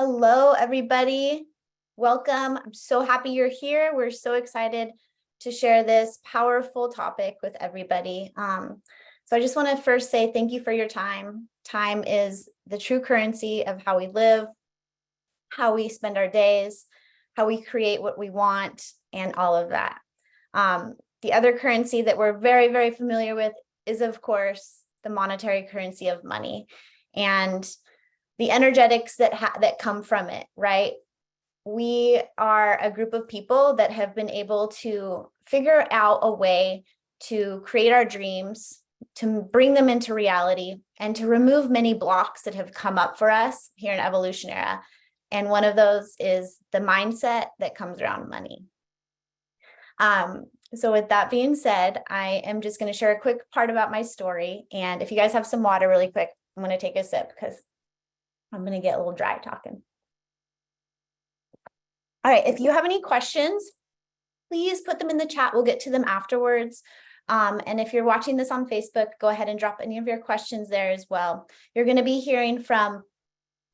Hello, everybody. Welcome. I'm so happy you're here. We're so excited to share this powerful topic with everybody. So I just want to first say thank you for your time. Time is the true currency of how we live, how we spend our days, how we create what we want, and all of that. The other currency that we're very, very familiar with is, of course, the monetary currency of money and the energetics that come from it, right? We are a group of people that have been able to figure out a way to create our dreams, to bring them into reality, and to remove many blocks that have come up for us here in Evolution Era. And one of those is the mindset that comes around money. So with that being said, I am just going to share a quick part about my story. And if you guys have some water really quick, I'm going to take a sip because I'm going to get a little dry talking. All right, if you have any questions, please put them in the chat. We'll get to them afterwards. And if you're watching this on Facebook, go ahead and drop any of your questions there as well. You're going to be hearing from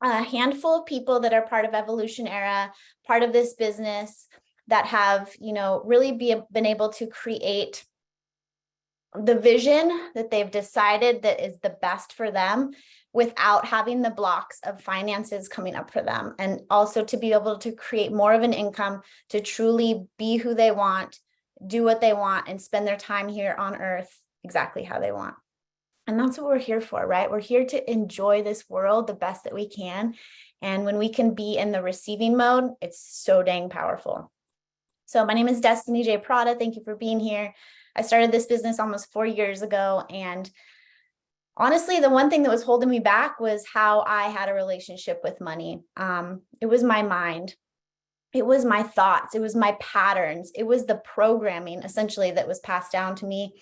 a handful of people that are part of Evolution Era, part of this business, that have, really been able to create the vision that they've decided that is the best for them without having the blocks of finances coming up for them. And also to be able to create more of an income to truly be who they want, do what they want, and spend their time here on earth exactly how they want. And that's what we're here for, right? We're here to enjoy this world the best that we can. And when we can be in the receiving mode, it's so dang powerful. So my name is Destiny J. Prada. Thank you for being here. I started this business almost 4 years ago. And honestly, the one thing that was holding me back was how I had a relationship with money. It was my mind. It was my thoughts. It was my patterns. It was the programming essentially that was passed down to me,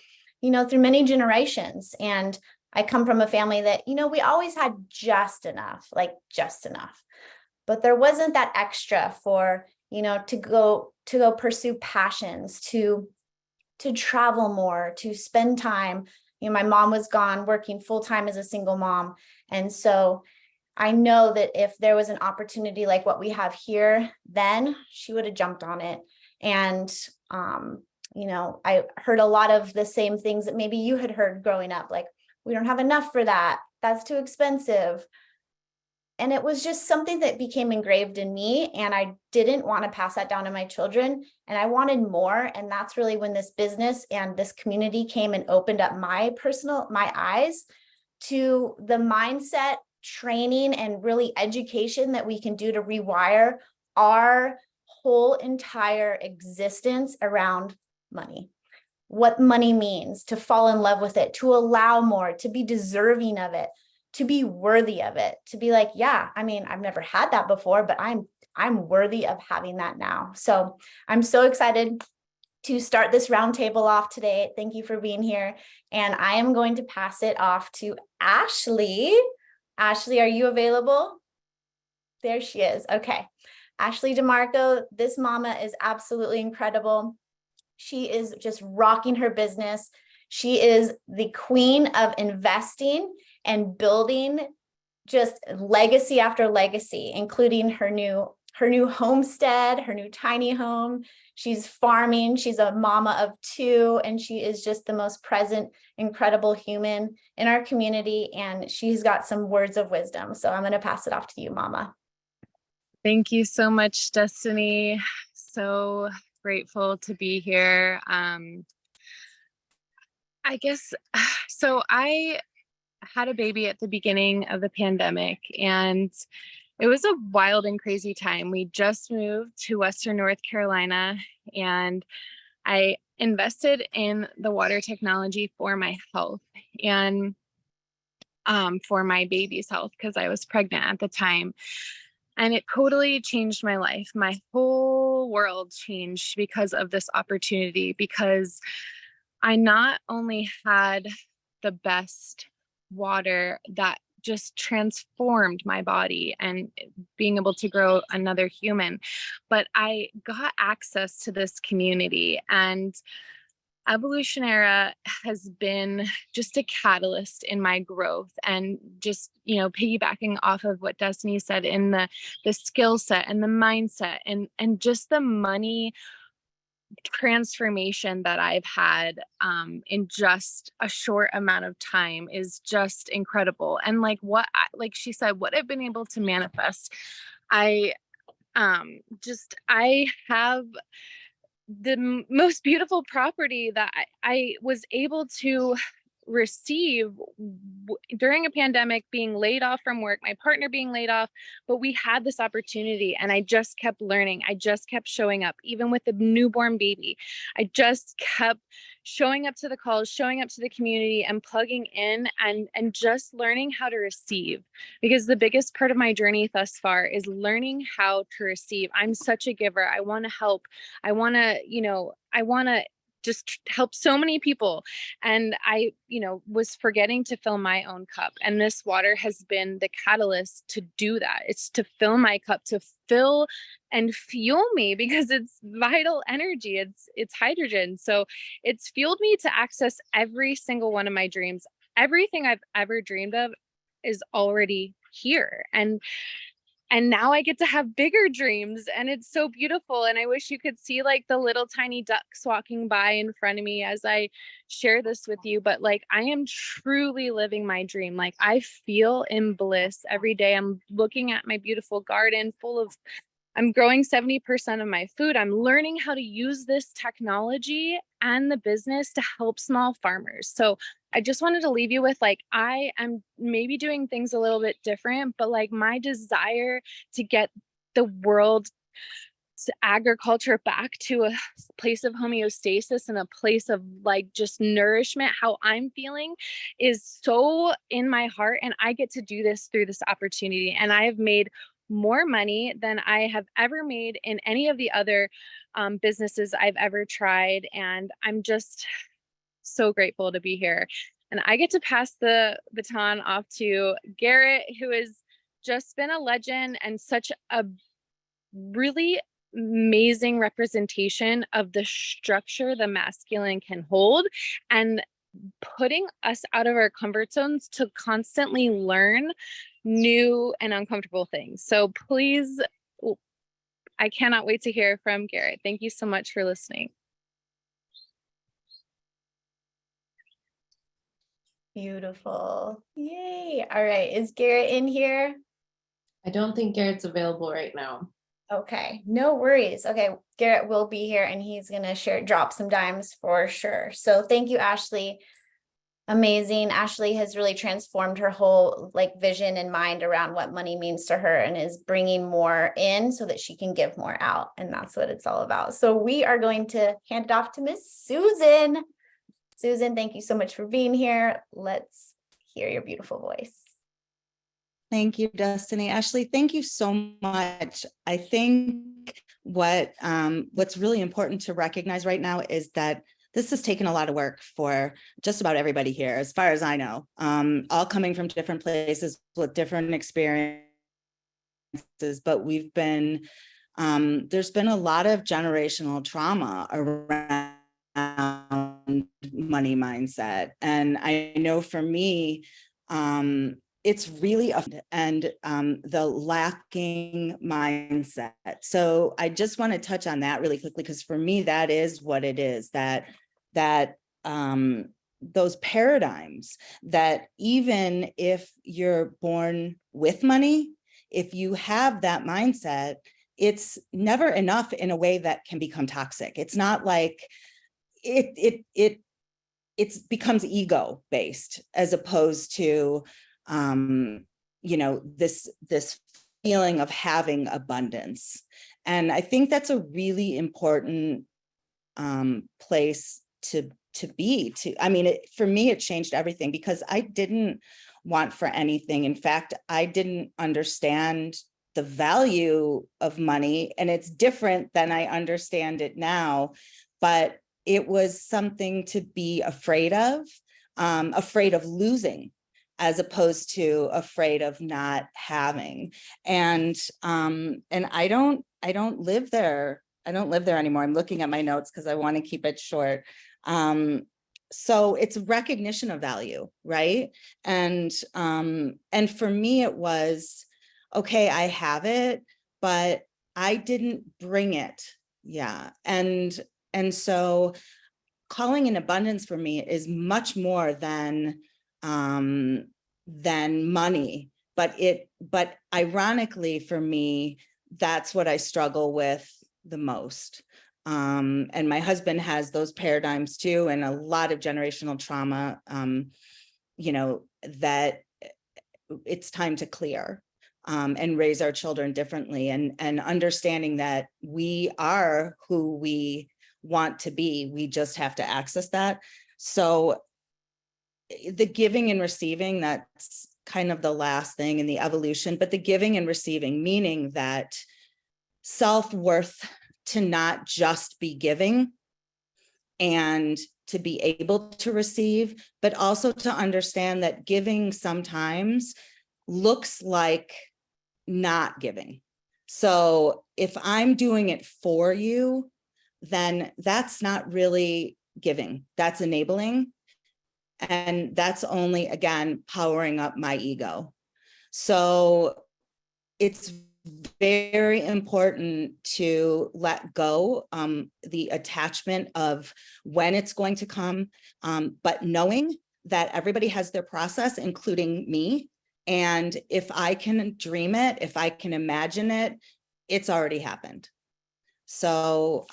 through many generations. And I come from a family that, we always had just enough, but there wasn't that extra for, to go pursue passions, to travel more, to spend time. My mom was gone working full time as a single mom. And so I know that if there was an opportunity like what we have here, then she would have jumped on it. And, I heard a lot of the same things that maybe you had heard growing up, like, we don't have enough for that. That's too expensive. And it was just something that became engraved in me. And I didn't want to pass that down to my children. And I wanted more. And that's really when this business and this community came and opened up my eyes to the mindset, training, and really education that we can do to rewire our whole entire existence around money. What money means, to fall in love with it, to allow more, to be deserving of it, to be worthy of it, to be like, yeah, I've never had that before, but I'm worthy of having that now. So I'm so excited to start this roundtable off today. Thank you for being here. And I am going to pass it off to Ashley. Ashley, are you available? There she is. Okay. Ashley DeMarco, this mama is absolutely incredible. She is just rocking her business. She is the queen of investing and building just legacy after legacy, including her new homestead, her new tiny home. She's farming. She's a mama of 2, and she is just the most present, incredible human in our community. And she's got some words of wisdom. So I'm going to pass it off to you, Mama. Thank you so much, Destiny. So grateful to be here. I had a baby at the beginning of the pandemic, and it was a wild and crazy time. We just moved to Western North Carolina, and I invested in the water technology for my health and for my baby's health because I was pregnant at the time. And it totally changed my life. My whole world changed because of this opportunity, because I not only had the best water that just transformed my body and being able to grow another human, but I got access to this community. And Evolutionera has been just a catalyst in my growth, and just, you know, piggybacking off of what Destiny said in the skill set and the mindset and just the money transformation that I've had in just a short amount of time is just incredible. And like like she said, what I've been able to manifest, I I have the most beautiful property that I was able to receive during a pandemic, being laid off from work, my partner being laid off, but we had this opportunity and I just kept learning. I just kept showing up, even with the newborn baby. I just kept showing up to the calls, showing up to the community and plugging in and just learning how to receive, because the biggest part of my journey thus far is learning how to receive. I'm such a giver. I want to help. I want to, I want to just help so many people. And I, was forgetting to fill my own cup. And this water has been the catalyst to do that. It's to fill my cup, to fill and fuel me, because it's vital energy. It's hydrogen. So it's fueled me to access every single one of my dreams. Everything I've ever dreamed of is already here. And now I get to have bigger dreams, and it's so beautiful. And I wish you could see like the little tiny ducks walking by in front of me as I share this with you. But like, I am truly living my dream. Like, I feel in bliss every day. I'm looking at my beautiful garden I'm growing 70% of my food. I'm learning how to use this technology and the business to help small farmers. So I just wanted to leave you with, like, I am maybe doing things a little bit different, but like my desire to get the world agriculture back to a place of homeostasis and a place of like just nourishment, how I'm feeling, is so in my heart. And I get to do this through this opportunity. And I have made more money than I have ever made in any of the other businesses I've ever tried. And I'm just so grateful to be here. And I get to pass the baton off to Garrett, who has just been a legend and such a really amazing representation of the structure the masculine can hold, and putting us out of our comfort zones to constantly learn new and uncomfortable things. So please, I cannot wait to hear from Garrett. Thank you so much for listening. Beautiful. Yay. All right. Is Garrett in here? I don't think Garrett's available right now. Okay, no worries. Okay, Garrett will be here and he's gonna drop some dimes for sure. So thank you, Ashley. Amazing. Ashley has really transformed her whole like vision and mind around what money means to her, and is bringing more in so that she can give more out. And that's what it's all about. So we are going to hand it off to Miss Susan. Susan, thank you so much for being here. Let's hear your beautiful voice. Thank you, Destiny. Ashley, thank you so much. I think what's really important to recognize right now is that this has taken a lot of work for just about everybody here, as far as I know, all coming from different places with different experiences, but there's been a lot of generational trauma around money mindset. And I know for me, it's really the lacking mindset. So I just want to touch on that really quickly, because for me, that is what it is, that those paradigms that even if you're born with money, if you have that mindset, it's never enough in a way that can become toxic. It's not like it becomes ego based, as opposed to this feeling of having abundance. And I think that's a really important place to be. For me, it changed everything, because I didn't want for anything. In fact, I didn't understand the value of money, and it's different than I understand it now, but it was something to be afraid of losing, as opposed to afraid of not having. And I don't live there. I don't live there anymore. I'm looking at my notes because I want to keep it short. So it's recognition of value, right? And for me, it was, okay, I have it, but I didn't bring it. Yeah. And so calling in abundance for me is much more than money, but ironically for me, that's what I struggle with the most. And my husband has those paradigms too, and a lot of generational trauma, you know, that it's time to clear and raise our children differently, and understanding that we are who we want to be. We just have to access that. So the giving and receiving, that's kind of the last thing in the evolution, but the giving and receiving, meaning that self-worth to not just be giving and to be able to receive, but also to understand that giving sometimes looks like not giving. So if I'm doing it for you, then that's not really giving, that's enabling. And that's only, again, powering up my ego. So it's very important to let go the attachment of when it's going to come, but knowing that everybody has their process, including me. And if I can dream it, if I can imagine it, it's already happened. So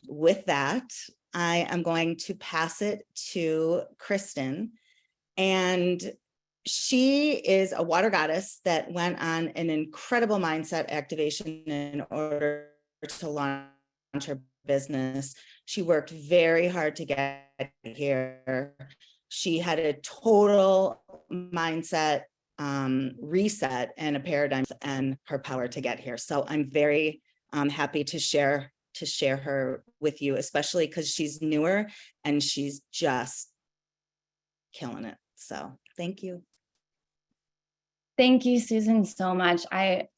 with that, I am going to pass it to Kristen. And she is a water goddess that went on an incredible mindset activation in order to launch her business. She worked very hard to get here. She had a total mindset reset and a paradigm and her power to get here. So I'm very happy to share her with you, especially because she's newer and she's just killing it. So thank you. Thank you, Susan, so much. I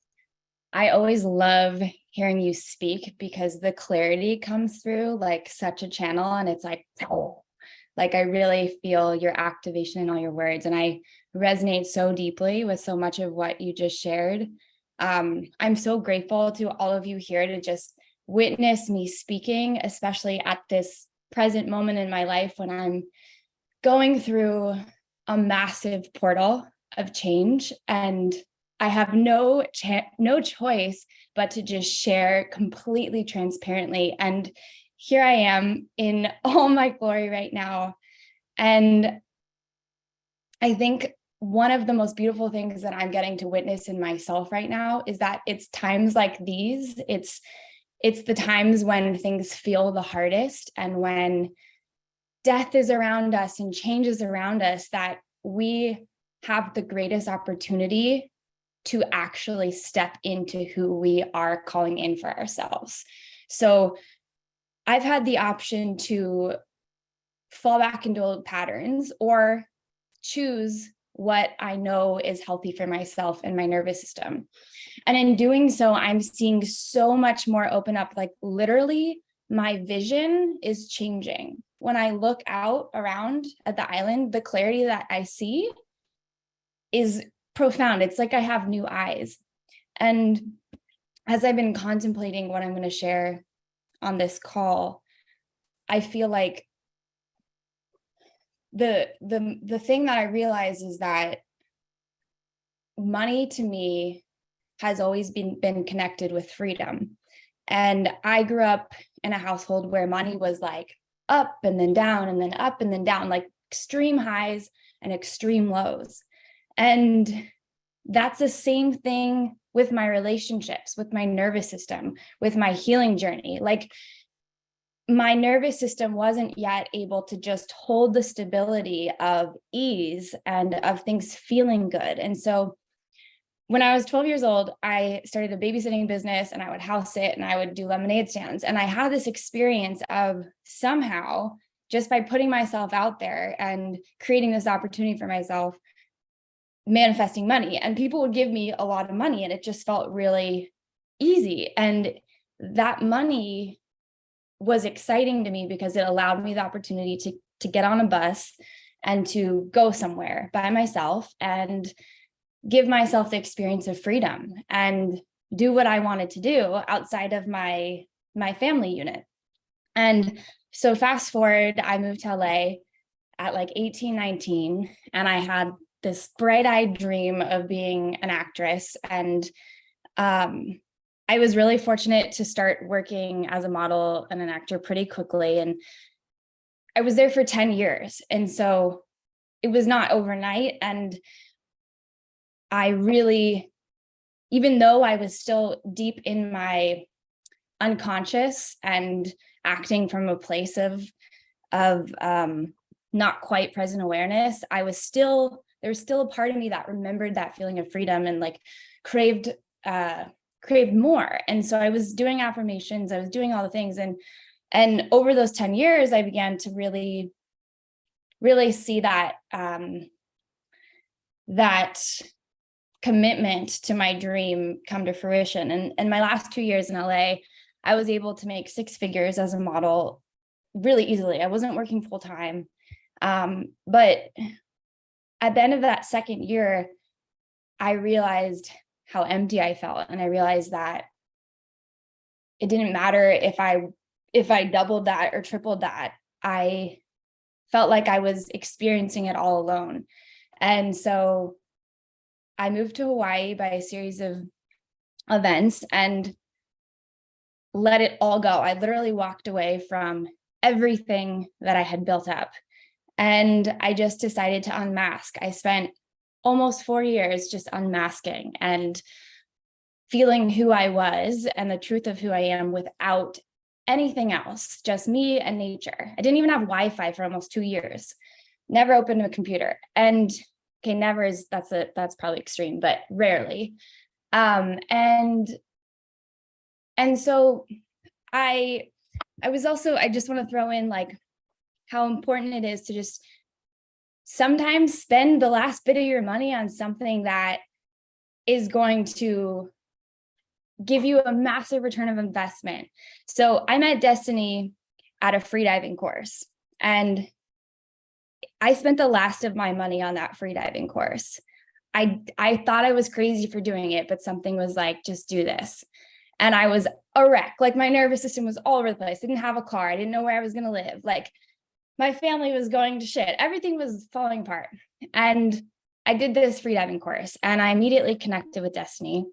always love hearing you speak because the clarity comes through like such a channel, and it's like I really feel your activation in all your words, and I resonate so deeply with so much of what you just shared. I'm so grateful to all of you here to just witness me speaking, especially at this present moment in my life when I'm going through a massive portal of change, and I have no choice but to just share completely transparently. And here I am in all my glory right now. And I think one of the most beautiful things that I'm getting to witness in myself right now is that it's times like these, it's the times when things feel the hardest and when death is around us and change is around us, that we have the greatest opportunity to actually step into who we are calling in for ourselves. So I've had the option to fall back into old patterns or choose what I know is healthy for myself and my nervous system. And in doing so, I'm seeing so much more open up, like literally my vision is changing. When I look out around at the island, the clarity that I see is profound. It's like I have new eyes. And as I've been contemplating what I'm going to share on this call, I feel like the thing that I realize is that money to me has always been connected with freedom. And I grew up in a household where money was like up and then down and then up and then down, like extreme highs and extreme lows. And that's the same thing with my relationships, with my nervous system, with my healing journey. Like my nervous system wasn't yet able to just hold the stability of ease and of things feeling good. And so when I was 12 years old, I started a babysitting business and I would house sit and I would do lemonade stands. And I had this experience of somehow, just by putting myself out there and creating this opportunity for myself, manifesting money. And people would give me a lot of money and it just felt really easy. And that money was exciting to me because it allowed me the opportunity to get on a bus and to go somewhere by myself and give myself the experience of freedom and do what I wanted to do outside of my family unit. And so fast forward, I moved to LA at like 18, 19, and I had this bright-eyed dream of being an actress. And I was really fortunate to start working as a model and an actor pretty quickly. And I was there for 10 years. And so it was not overnight. And I really, even though I was still deep in my unconscious and acting from a place of not quite present awareness, there was still a part of me that remembered that feeling of freedom and like craved more. And so I was doing affirmations, I was doing all the things. And over those 10 years, I began to really, really see that, that commitment to my dream come to fruition. And my last 2 years in LA, I was able to make 6 figures as a model really easily. I wasn't working full time. But at the end of that second year, I realized how empty I felt. And I realized that it didn't matter if I doubled that or tripled that. I felt like I was experiencing it all alone. And so I moved to Hawaii by a series of events and let it all go. I literally walked away from everything that I had built up. And I just decided to unmask. I spent almost 4 years just unmasking and feeling who I was and the truth of who I am without anything else, just me and nature. I didn't even have Wi-Fi for almost 2 years. Never opened a computer. And okay, never is, that's probably extreme, but rarely. And so I just want to throw in like how important it is to just sometimes spend the last bit of your money on something that is going to give you a massive return of investment. So I met Destiny at a freediving course, and I spent the last of my money on that freediving course. I thought I was crazy for doing it, but something was like, just do this. And I was a wreck. Like my nervous system was all over the place. I didn't have a car. I didn't know where I was going to live. Like my family was going to shit. Everything was falling apart. And I did this freediving course and I immediately connected with Destiny.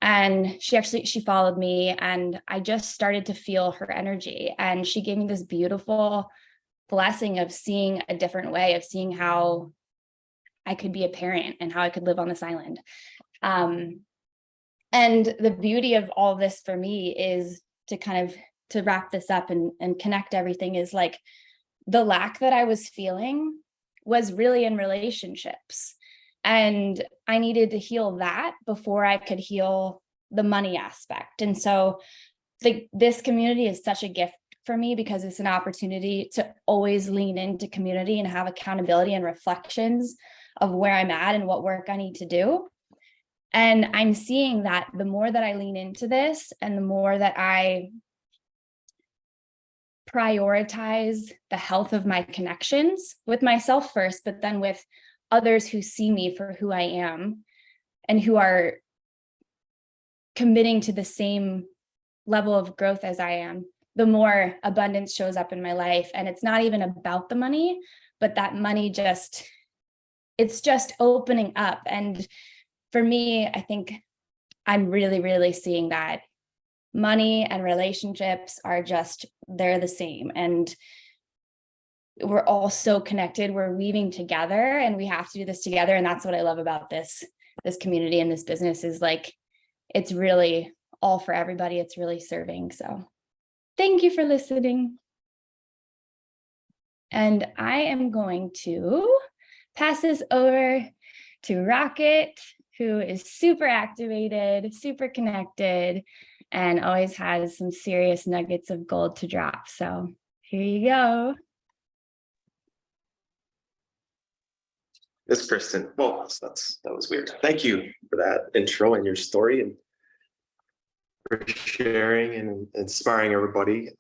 And she followed me and I just started to feel her energy. And she gave me this beautiful blessing of seeing a different way, of seeing how I could be a parent and how I could live on this island. And the beauty of all this for me is to wrap this up and connect everything is like the lack that I was feeling was really in relationships. And I needed to heal that before I could heal the money aspect. And so this community is such a gift for me because it's an opportunity to always lean into community and have accountability and reflections of where I'm at and what work I need to do. And I'm seeing that the more that I lean into this and the more that I prioritize the health of my connections with myself first, but then with others who see me for who I am and who are committing to the same level of growth as I am, the more abundance shows up in my life. And it's not even about the money, but that money it's just opening up. And for me, I think I'm really, really seeing that money and relationships are they're the same. And we're all so connected. We're weaving together and we have to do this together. And that's what I love about this community and this business is like, it's really all for everybody. It's really serving. So thank you for listening. And I am going to pass this over to Rocket, who is super activated, super connected, and always has some serious nuggets of gold to drop. So here you go. Miss Kristen. Well, that was weird. Thank you for that intro and your story and for sharing and inspiring everybody.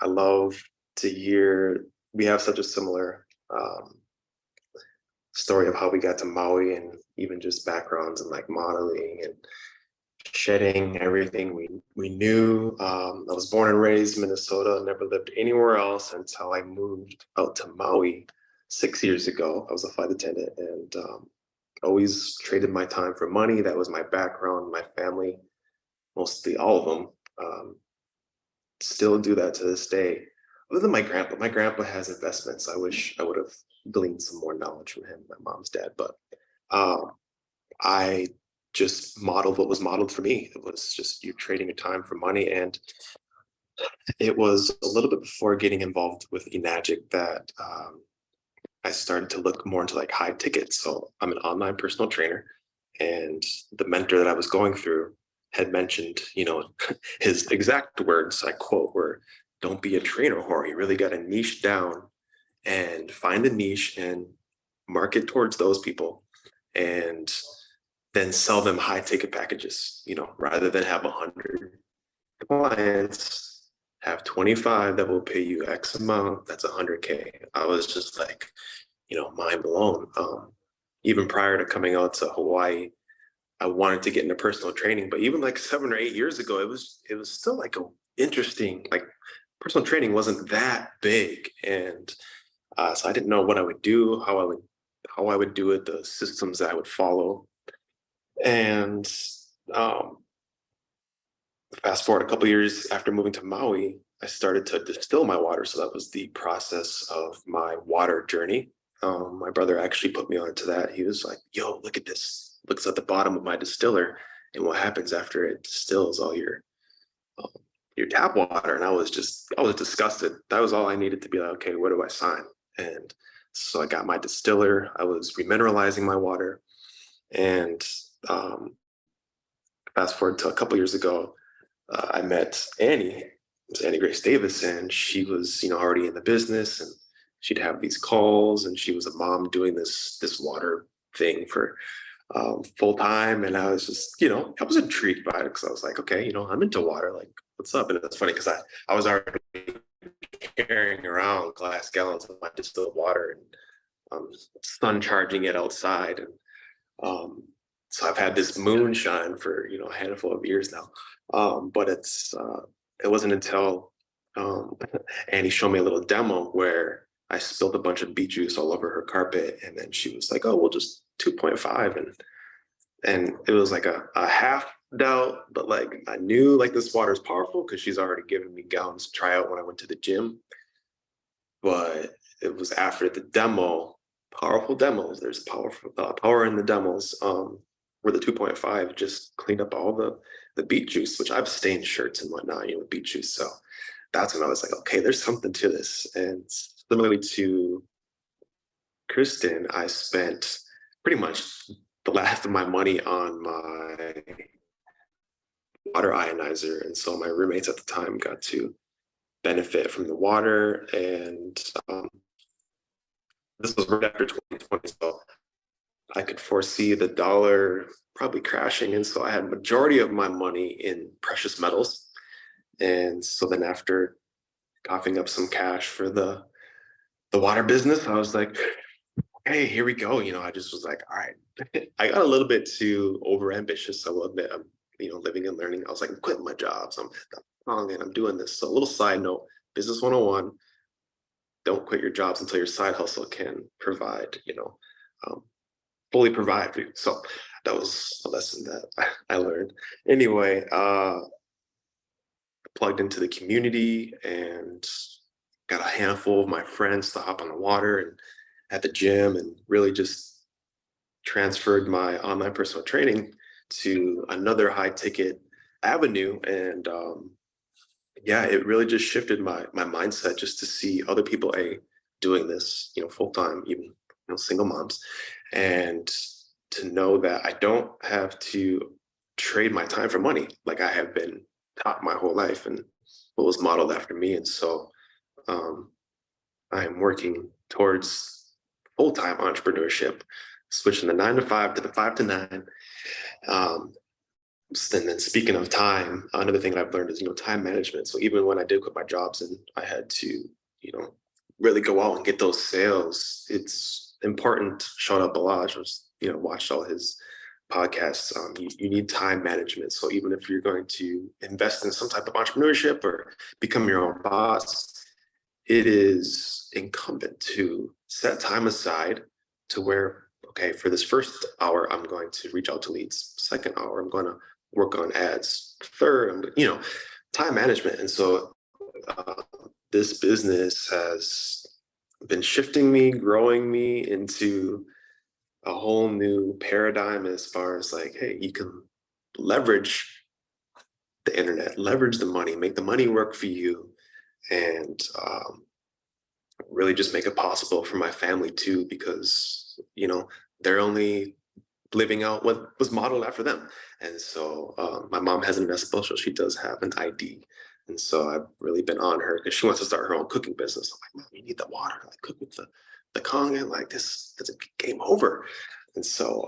I love to hear we have such a similar story of how we got to Maui, and even just backgrounds and like modeling and shedding everything we knew. I was born and raised in Minnesota, never lived anywhere else until I moved out to Maui 6 years ago. I was a flight attendant, and always traded my time for money. That was my background, my family, mostly all of them. Still do that to this day. Other than my grandpa has investments. I wish I would have gleaned some more knowledge from him, my mom's dad. But I just modeled what was modeled for me. It was just you trading your time for money. And it was a little bit before getting involved with Enagic that I started to look more into like high tickets. So I'm an online personal trainer, and the mentor that I was going through had mentioned, his exact words, I quote, were, "Don't be a trainer whore. You really got to niche down and find a niche and market towards those people, and then sell them high ticket packages, rather than have 100 clients, have 25 that will pay you X amount, that's 100K. I was just like, mind blown. Even prior to coming out to Hawaii, I wanted to get into personal training, but even like 7 or 8 years ago, it was still like interesting. Like personal training wasn't that big, and so I didn't know what I would do, how I would do it, the systems that I would follow. And fast forward a couple of years after moving to Maui, I started to distill my water. So that was the process of my water journey. My brother actually put me onto that. He was like, "Yo, look at this. Looks at the bottom of my distiller, and what happens after it distills all your tap water." And I was disgusted. That was all I needed to be like, okay, where do I sign? And so I got my distiller. I was remineralizing my water, and fast forward to a couple years ago, I met Annie. It was Annie Grace Davis, and she was, already in the business, and she'd have these calls, and she was a mom doing this water thing for full time. And I was just, I was intrigued by it, because I was like, okay, I'm into water. Like, what's up? And it's funny because I was already carrying around glass gallons of my distilled water and sun charging it outside. And so I've had this moonshine for, a handful of years now. But it wasn't until Annie showed me a little demo where I spilled a bunch of beet juice all over her carpet. And then she was like, "Oh, we'll just 2.5." And it was like a half doubt, but like I knew like this water is powerful because she's already given me gallons to try out when I went to the gym. But it was after the demo, powerful demos. There's powerful power in the demos. Where the 2.5 just cleaned up all the beet juice, which I've stained shirts and whatnot, with beet juice. So that's when I was like, okay, there's something to this. And similarly to Kristen, I spent pretty much the last of my money on my water ionizer. And so my roommates at the time got to benefit from the water. And this was right after 2020. So I could foresee the dollar probably crashing. And so I had majority of my money in precious metals. And so then after coughing up some cash for the water business, I was like, hey, here we go. I just was like, all right. I got a little bit too over ambitious. I will admit, I'm, living and learning. I was like, I'm quitting my jobs. I'm wrong, and I'm doing this. So a little side note, business 101, don't quit your jobs until your side hustle can provide, fully provide for you. So that was a lesson that I learned. Anyway, plugged into the community and got a handful of my friends to hop on the water and at the gym, and really just transferred my online personal training to another high ticket avenue. And yeah, it really just shifted my mindset just to see other people doing this, full time, even single moms, and to know that I don't have to trade my time for money like I have been taught my whole life and what was modeled after me. And so I am working towards full-time entrepreneurship, switching the 9 to 5 to the 5 to 9. And then speaking of time, another thing that I've learned is, time management. So even when I did quit my jobs and I had to, really go out and get those sales, it's important. Shout out Balaj, watched all his podcasts. You need time management. So even if you're going to invest in some type of entrepreneurship or become your own boss, it is incumbent to set time aside to where, okay, for this first hour, I'm going to reach out to leads. Second hour, I'm going to work on ads. Third, time management. And so this business has been shifting me, growing me into a whole new paradigm as far as like, hey, you can leverage the internet, leverage the money, make the money work for you, and really just make it possible for my family too, because they're only living out what was modeled after them. And so my mom has an investable, so she does have an ID. And so I've really been on her because she wants to start her own cooking business. I'm like, Mom, you need the water to like cook with the Kong, and like this, it's a game over. And so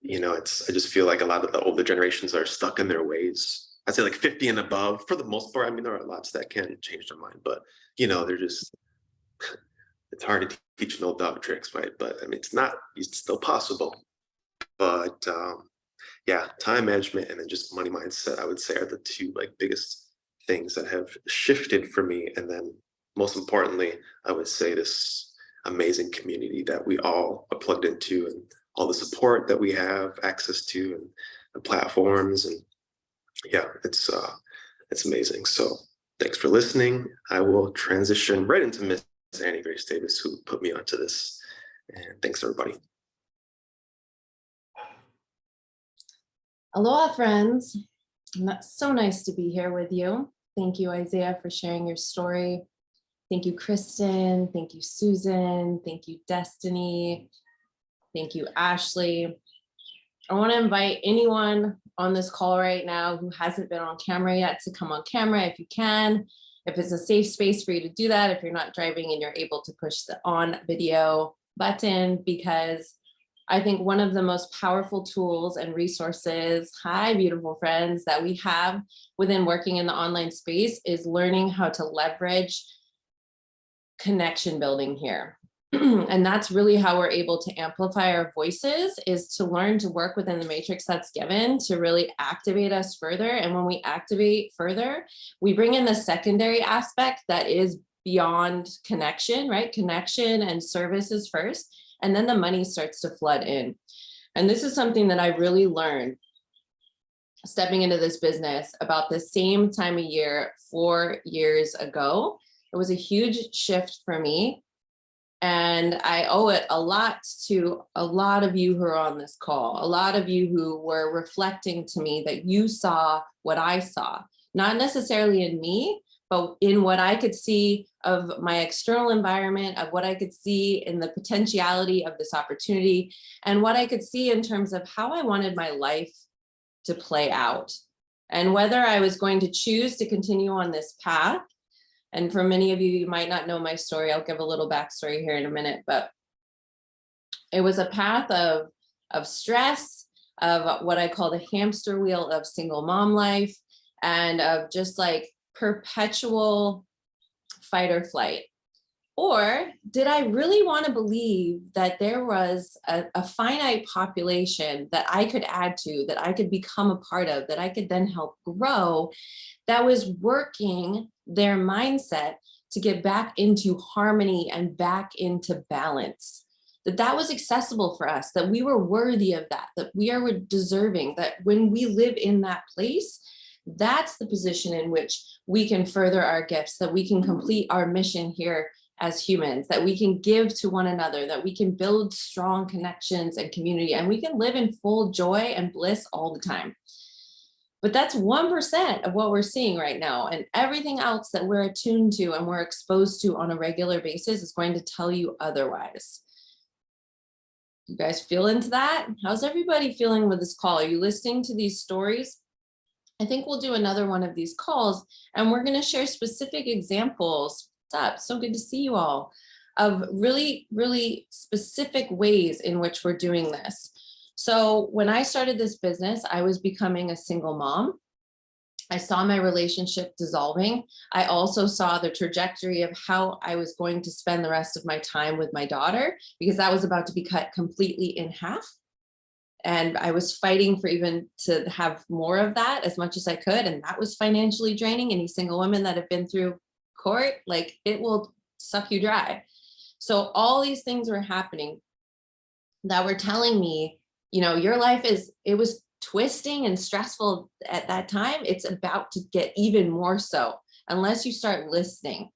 I just feel like a lot of the older generations are stuck in their ways. I'd say like 50 and above for the most part. I mean, there are lots that can change their mind, but they're just, it's hard to teach an old dog tricks, right? But I mean, it's still possible. But yeah, time management and then just money mindset, I would say, are the two like biggest things that have shifted for me. And then most importantly, I would say this amazing community that we all are plugged into, and all the support that we have access to, and the platforms. And yeah, it's amazing. So thanks for listening. I will transition right into Miss Annie Grace Davis, who put me onto this. And thanks, everybody. Aloha, friends. It's so nice to be here with you. Thank you, Isaiah, for sharing your story. Thank you, Kristen. Thank you, Susan. Thank you, Destiny. Thank you, Ashley. I want to invite anyone on this call right now who hasn't been on camera yet to come on camera if you can. If it's a safe space for you to do that, if you're not driving and you're able to push the on video button, because I think one of the most powerful tools and resources, hi, beautiful friends, that we have within working in the online space is learning how to leverage connection building here. And that's really how we're able to amplify our voices, is to learn to work within the matrix that's given to really activate us further. And when we activate further, we bring in the secondary aspect that is beyond connection, right? Connection and services first, and then the money starts to flood in. And this is something that I really learned stepping into this business about the same time of year 4 years ago. It was a huge shift for me. And I owe it a lot to a lot of you who are on this call, a lot of you who were reflecting to me that you saw what I saw, not necessarily in me, but in what I could see of my external environment, of what I could see in the potentiality of this opportunity, and what I could see in terms of how I wanted my life to play out, and whether I was going to choose to continue on this path. And for many of you, you might not know my story. I'll give a little backstory here in a minute, but it was a path of stress, of what I call the hamster wheel of single mom life, and of just like perpetual fight or flight. Or did I really want to believe that there was a finite population that I could add to, that I could become a part of, that I could then help grow, that was working their mindset to get back into harmony and back into balance, that was accessible for us, that we were worthy of that we are deserving, that when we live in that place, that's the position in which we can further our gifts, that we can complete our mission here as humans, that we can give to one another, that we can build strong connections and community, and we can live in full joy and bliss all the time. But that's 1% of what we're seeing right now. And everything else that we're attuned to and we're exposed to on a regular basis is going to tell you otherwise. You guys feel into that? How's everybody feeling with this call? Are you listening to these stories? I think we'll do another one of these calls, and we're going to share specific examples. What's up? So good to see you all, of really, really specific ways in which we're doing this. So when I started this business, I was becoming a single mom. I saw my relationship dissolving. I also saw the trajectory of how I was going to spend the rest of my time with my daughter, because that was about to be cut completely in half. And I was fighting for even to have more of that as much as I could. And that was financially draining. Any single women that have been through court, like, it will suck you dry. So all these things were happening that were telling me, you know, your life is, it was twisting and stressful at that time. It's about to get even more so unless you start listening.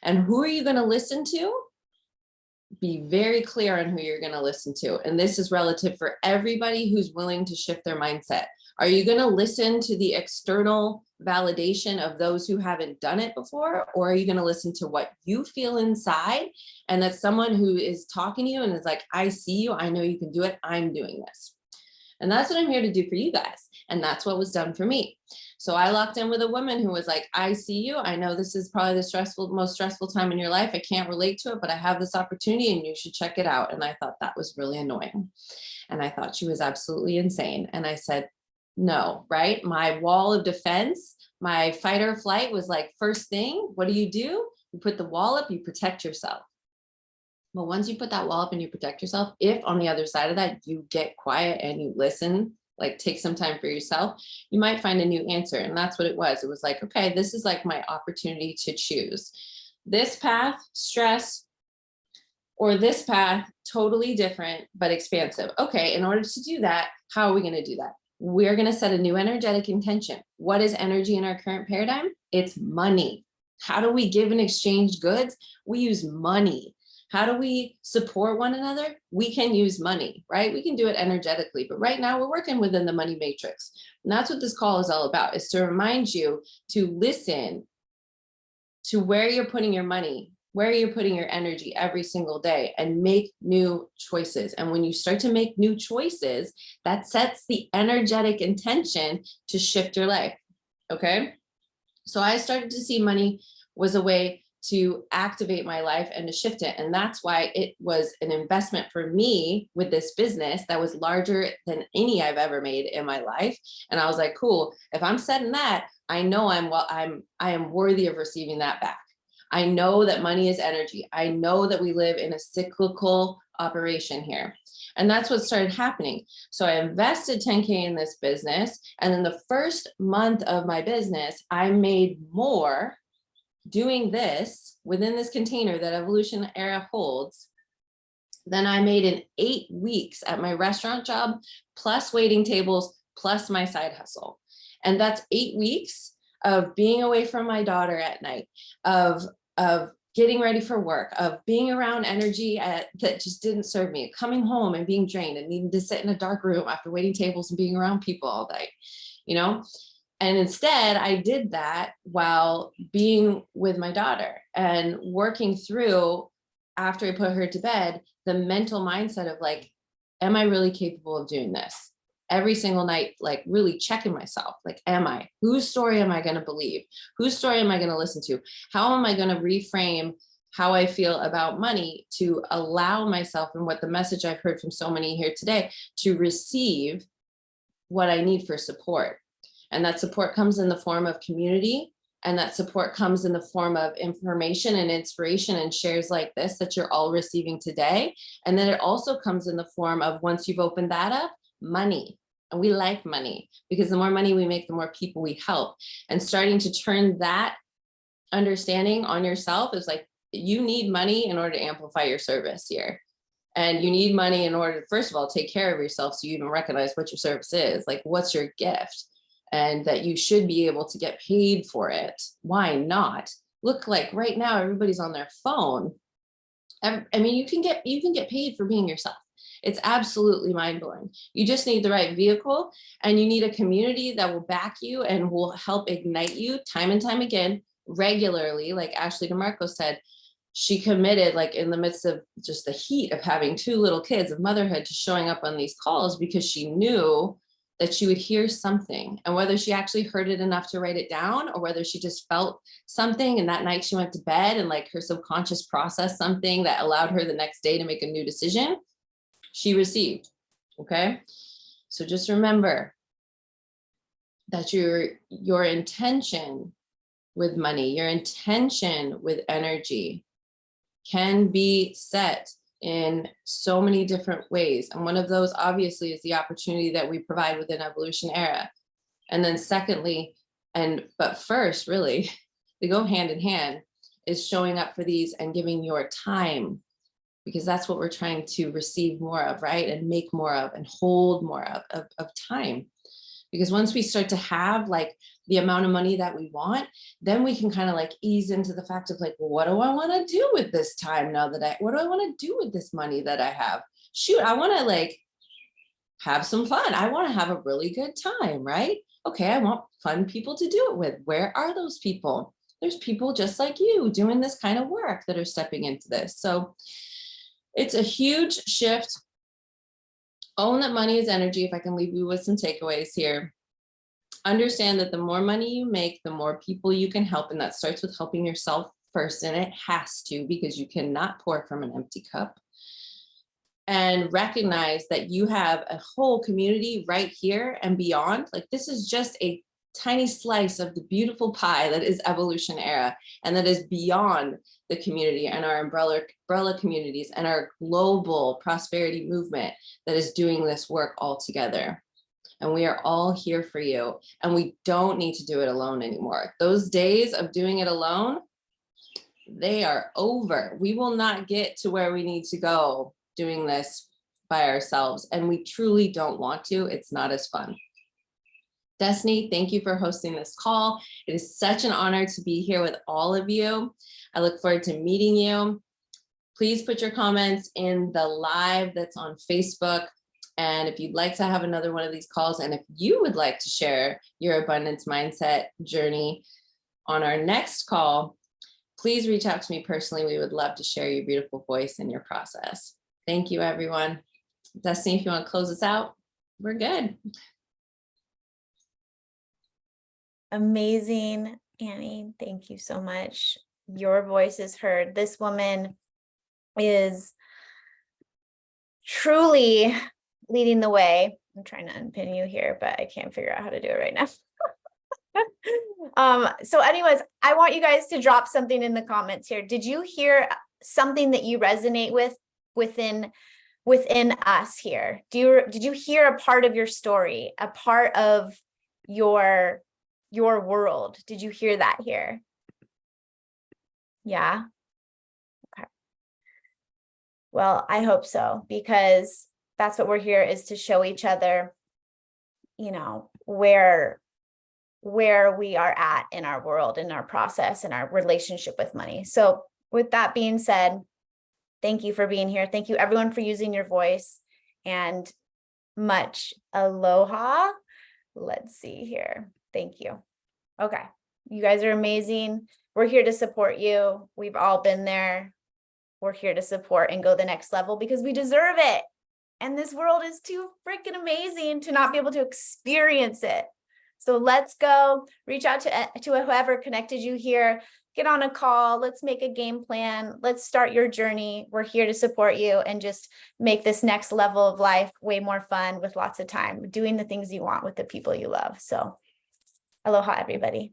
And who are you going to listen to? Be very clear on who you're going to listen to. And this is relative for everybody who's willing to shift their mindset. Are you going to listen to the external validation of those who haven't done it before? Or are you going to listen to what you feel inside? And that's someone who is talking to you and is like, I see you. I know you can do it. I'm doing this. And that's what I'm here to do for you guys. And that's what was done for me. So I locked in with a woman who was like, I see you. I know this is probably the most stressful time in your life. I can't relate to it, but I have this opportunity and you should check it out. And I thought that was really annoying. And I thought she was absolutely insane. And I said, no, right? My wall of defense, my fight or flight was like, first thing, what do? You put the wall up, you protect yourself. But once you put that wall up and you protect yourself, if on the other side of that, you get quiet and you listen, like take some time for yourself, you might find a new answer. And that's what it was. It was like, okay, this is like my opportunity to choose this path, stress, or this path, totally different, but expansive. Okay, in order to do that, how are we going to do that? We're going to set a new energetic intention. What is energy in our current paradigm? It's money. How do we give and exchange goods? We use money. How do we support one another? We can use money, right? We can do it energetically, but right now we're working within the money matrix. And that's what this call is all about, is to remind you to listen to where you're putting your money, where you're putting your energy every single day, and make new choices. And when you start to make new choices, that sets the energetic intention to shift your life, okay? So I started to see money was a way to activate my life and to shift it. And that's why it was an investment for me with this business that was larger than any I've ever made in my life. And I was like, cool, if I'm setting that, I know I am worthy of receiving that back. I know that money is energy. I know that we live in a cyclical operation here. And that's what started happening. So I invested 10K in this business. And in the first month of my business, I made more doing this within this container that Evolution Era holds than I made in 8 weeks at my restaurant job, plus waiting tables, plus my side hustle. And that's 8 weeks of being away from my daughter at night, of getting ready for work, of being around energy that just didn't serve me, coming home and being drained and needing to sit in a dark room after waiting tables and being around people all day, you know? And instead, I did that while being with my daughter and working through, after I put her to bed, the mental mindset of like, am I really capable of doing this? Every single night, like really checking myself, like, am I? Whose story am I going to believe? Whose story am I going to listen to? How am I going to reframe how I feel about money to allow myself, and what the message I've heard from so many here today, to receive what I need for support? And that support comes in the form of community. And that support comes in the form of information and inspiration and shares like this that you're all receiving today. And then it also comes in the form of, once you've opened that up, money. And we like money, because the more money we make, the more people we help. And starting to turn that understanding on yourself is like, you need money in order to amplify your service here. And you need money in order to, first of all, take care of yourself, so you even recognize what your service is. Like, what's your gift? And that you should be able to get paid for it. Why not? Look, like right now, everybody's on their phone. I mean, you can get paid for being yourself. It's absolutely mind-blowing. You just need the right vehicle, and you need a community that will back you and will help ignite you time and time again, regularly. Like Ashley DeMarco said, she committed, like in the midst of just the heat of having 2 little kids, of motherhood, to showing up on these calls, because she knew that she would hear something. And whether she actually heard it enough to write it down, or whether she just felt something, and that night she went to bed and like her subconscious processed something that allowed her the next day to make a new decision, she received. Okay, so just remember that your intention with money, your intention with energy can be set in so many different ways. And one of those obviously is the opportunity that we provide within Evolution Era. And then secondly, but first really, they go hand in hand, is showing up for these and giving your time, because that's what we're trying to receive more of, right? And make more of and hold more of time. Because once we start to have like the amount of money that we want, then we can kind of like ease into the fact of like, well, what do I want to do with this time now that what do I want to do with this money that I have? Shoot, I want to like have some fun. I want to have a really good time, right? Okay, I want fun people to do it with. Where are those people? There's people just like you doing this kind of work that are stepping into this. So it's a huge shift. Own that money is energy. If I can leave you with some takeaways here. Understand that the more money you make, the more people you can help. And that starts with helping yourself first. And it has to, because you cannot pour from an empty cup. And recognize that you have a whole community right here and beyond. Like this is just a tiny slice of the beautiful pie that is Evolution Era, and that is beyond the community and our umbrella communities and our global prosperity movement that is doing this work all together. And we are all here for you, and we don't need to do it alone anymore. Those days of doing it alone, they are over. We will not get to where we need to go doing this by ourselves, and we truly don't want to. It's not as fun. Destiny, thank you for hosting this call. It is such an honor to be here with all of you. I look forward to meeting you. Please put your comments in the live that's on Facebook. And if you'd like to have another one of these calls, and if you would like to share your abundance mindset journey on our next call, please reach out to me personally. We would love to share your beautiful voice and your process. Thank you, everyone. Destiny, if you want to close us out, we're good. Amazing, Annie. Thank you so much. Your voice is heard. This woman is truly leading the way. I'm trying to unpin you here, but I can't figure out how to do it right now. So anyways, I want you guys to drop something in the comments here. Did you hear something that you resonate with within us here? Did you hear a part of your story, a part of your world? Did you hear that here? Yeah. Okay. Well, I hope so, because that's what we're here, is to show each other, you know, where we are at in our world, in our process, in our relationship with money. So with that being said, thank you for being here. Thank you everyone for using your voice, and much aloha. Let's see here. Thank you. Okay. You guys are amazing. We're here to support you. We've all been there. We're here to support and go the next level because we deserve it. And this world is too freaking amazing to not be able to experience it. So let's go reach out to whoever connected you here. Get on a call. Let's make a game plan. Let's start your journey. We're here to support you and just make this next level of life way more fun with lots of time, doing the things you want with the people you love. So aloha, everybody.